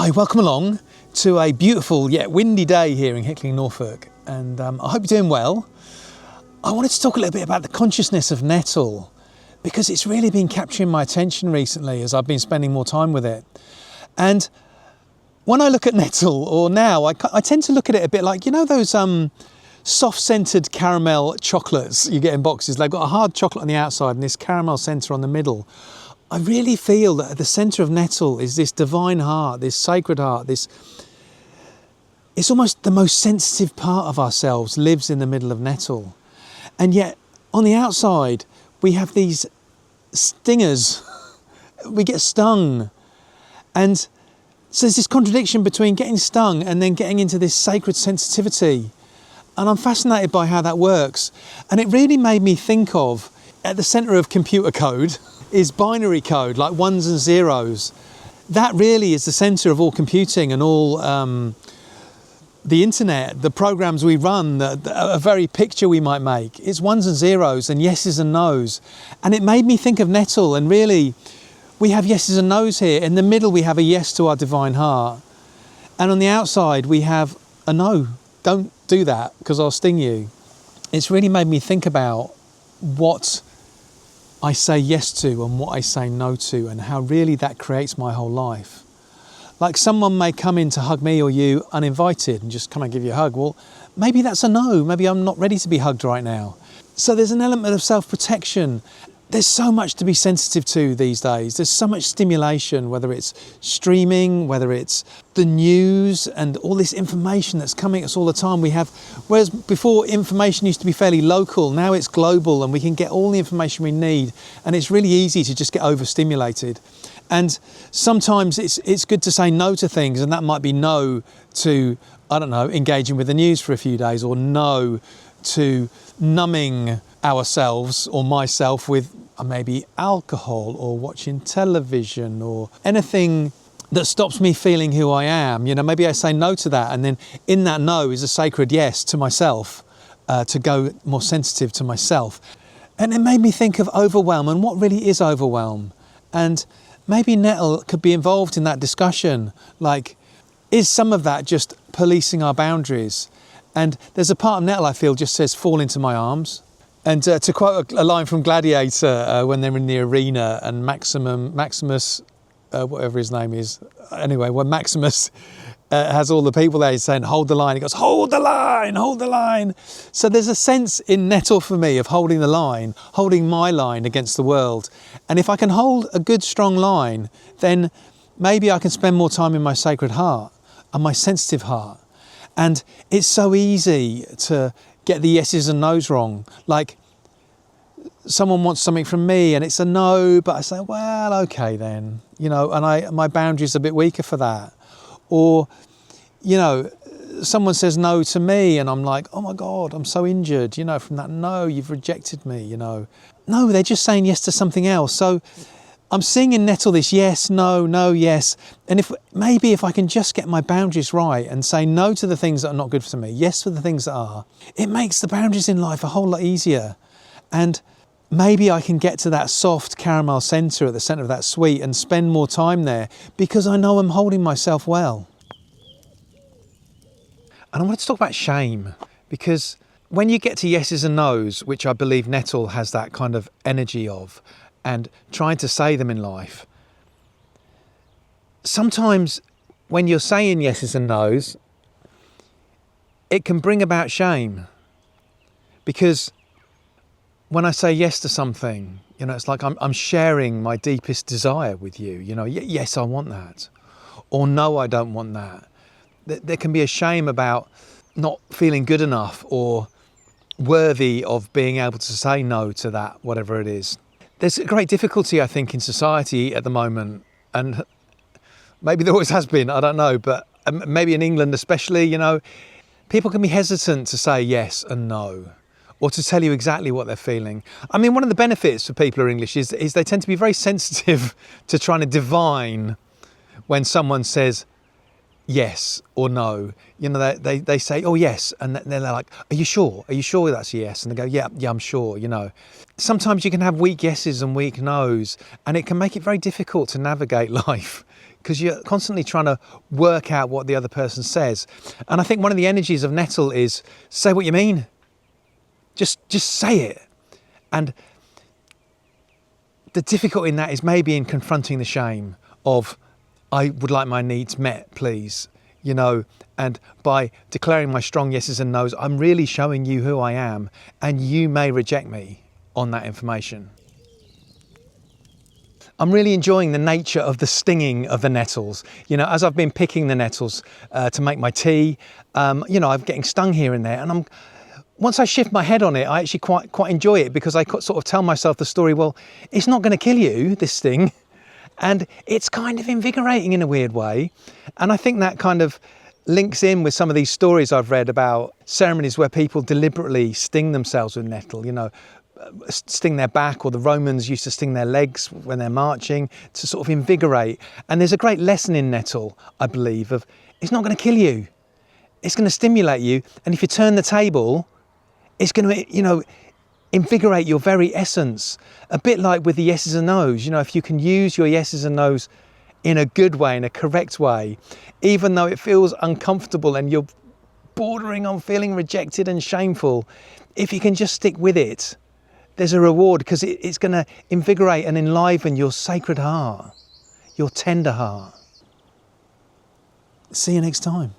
Hi, welcome along to a beautiful yet windy day here in Hickling, Norfolk, and I hope you're doing well. I wanted to talk a little bit about the consciousness of Nettle because it's really been capturing my attention recently as I've been spending more time with it. And when I look at Nettle, or now, I tend to look at it a bit like, you know those soft-scented caramel chocolates you get in boxes? They've got a hard chocolate on the outside and this caramel centre on the middle. I really feel that at the centre of Nettle is this divine heart, this sacred heart, it's almost the most sensitive part of ourselves lives in the middle of Nettle. And yet on the outside, we have these stingers. We get stung. And so there's this contradiction between getting stung and then getting into this sacred sensitivity. And I'm fascinated by how that works. And it really made me think of, at the centre of computer code, is binary code, like ones and zeros. That really is the centre of all computing and all the internet, the programs we run, a very picture we might make. It's ones and zeros and yeses and nos. And it made me think of Nettle, and really, we have yeses and nos here. In the middle, we have a yes to our divine heart. And on the outside, we have a no. Don't do that because I'll sting you. It's really made me think about what I say yes to and what I say no to, and how really that creates my whole life. Like someone may come in to hug me or you uninvited and just come and give you a hug. Well, maybe that's a no. Maybe I'm not ready to be hugged right now. So there's an element of self-protection. There's so much to be sensitive to these days. There's so much stimulation, whether it's streaming, whether it's the news and all this information that's coming at us all the time. Whereas before information used to be fairly local, now it's global and we can get all the information we need, and it's really easy to just get overstimulated. And sometimes it's good to say no to things, and that might be no to, I don't know, engaging with the news for a few days, or no to numbing ourselves or myself with maybe alcohol or watching television or anything that stops me feeling who I am. You know, maybe I say no to that, and then in that no is a sacred yes to myself, to go more sensitive to myself. And it made me think of overwhelm and what really is overwhelm. And maybe Nettle could be involved in that discussion. Like, is some of that just policing our boundaries? And there's a part of Nettle I feel just says, fall into my arms. And to quote a line from Gladiator, when they're in the arena and Maximus, whatever his name is, anyway, when Maximus has all the people there, he's saying, hold the line. He goes, hold the line, hold the line. So there's a sense in Nettle for me of holding the line, holding my line against the world. And if I can hold a good, strong line, then maybe I can spend more time in my sacred heart and my sensitive heart. And it's so easy to get the yeses and nos wrong. Like, someone wants something from me and it's a no, but I say, well, okay then, you know, and my boundary's a bit weaker for that. Or, you know, someone says no to me and I'm like, oh my God, I'm so injured, you know, from that no, you've rejected me, you know. No, they're just saying yes to something else. So I'm seeing in Nettle this yes, no, no, yes. And maybe if I can just get my boundaries right and say no to the things that are not good for me, yes for the things that are, it makes the boundaries in life a whole lot easier. And maybe I can get to that soft caramel centre at the centre of that sweet and spend more time there because I know I'm holding myself well. And I want to talk about shame, because when you get to yeses and nos, which I believe Nettle has that kind of energy of, and trying to say them in life, sometimes when you're saying yeses and nos, it can bring about shame. Because when I say yes to something, you know, it's like I'm sharing my deepest desire with you. You know, yes, I want that. Or no, I don't want that. There can be a shame about not feeling good enough or worthy of being able to say no to that, whatever it is. There's a great difficulty, I think, in society at the moment, and maybe there always has been, I don't know, but maybe in England especially, you know, people can be hesitant to say yes and no, or to tell you exactly what they're feeling. I mean, one of the benefits for people who are English is they tend to be very sensitive to trying to divine when someone says yes or no. You know, they say, oh yes, and then they're like, are you sure? Are you sure that's a yes? And they go, yeah, I'm sure, you know. Sometimes you can have weak yeses and weak nos, and it can make it very difficult to navigate life because you're constantly trying to work out what the other person says. And I think one of the energies of Nettle is say what you mean. Just say it. And the difficulty in that is maybe in confronting the shame of, I would like my needs met, please. You know, and by declaring my strong yeses and nos, I'm really showing you who I am, and you may reject me on that information. I'm really enjoying the nature of the stinging of the nettles. You know, as I've been picking the nettles to make my tea, you know, I'm getting stung here and there, and once I shift my head on it, I actually quite enjoy it, because I sort of tell myself the story, well, it's not going to kill you, this sting. And it's kind of invigorating in a weird way. And I think that kind of links in with some of these stories I've read about ceremonies where people deliberately sting themselves with nettle, you know, sting their back, or the Romans used to sting their legs when they're marching to sort of invigorate. And there's a great lesson in nettle, I believe, of it's not going to kill you. It's going to stimulate you. And if you turn the table, it's going to, you know, invigorate your very essence. A bit like with the yeses and nos, you know, if you can use your yeses and nos in a good way, in a correct way, even though it feels uncomfortable and you're bordering on feeling rejected and shameful, if you can just stick with it, there's a reward, because it's going to invigorate and enliven your sacred heart, your tender heart. See you next time.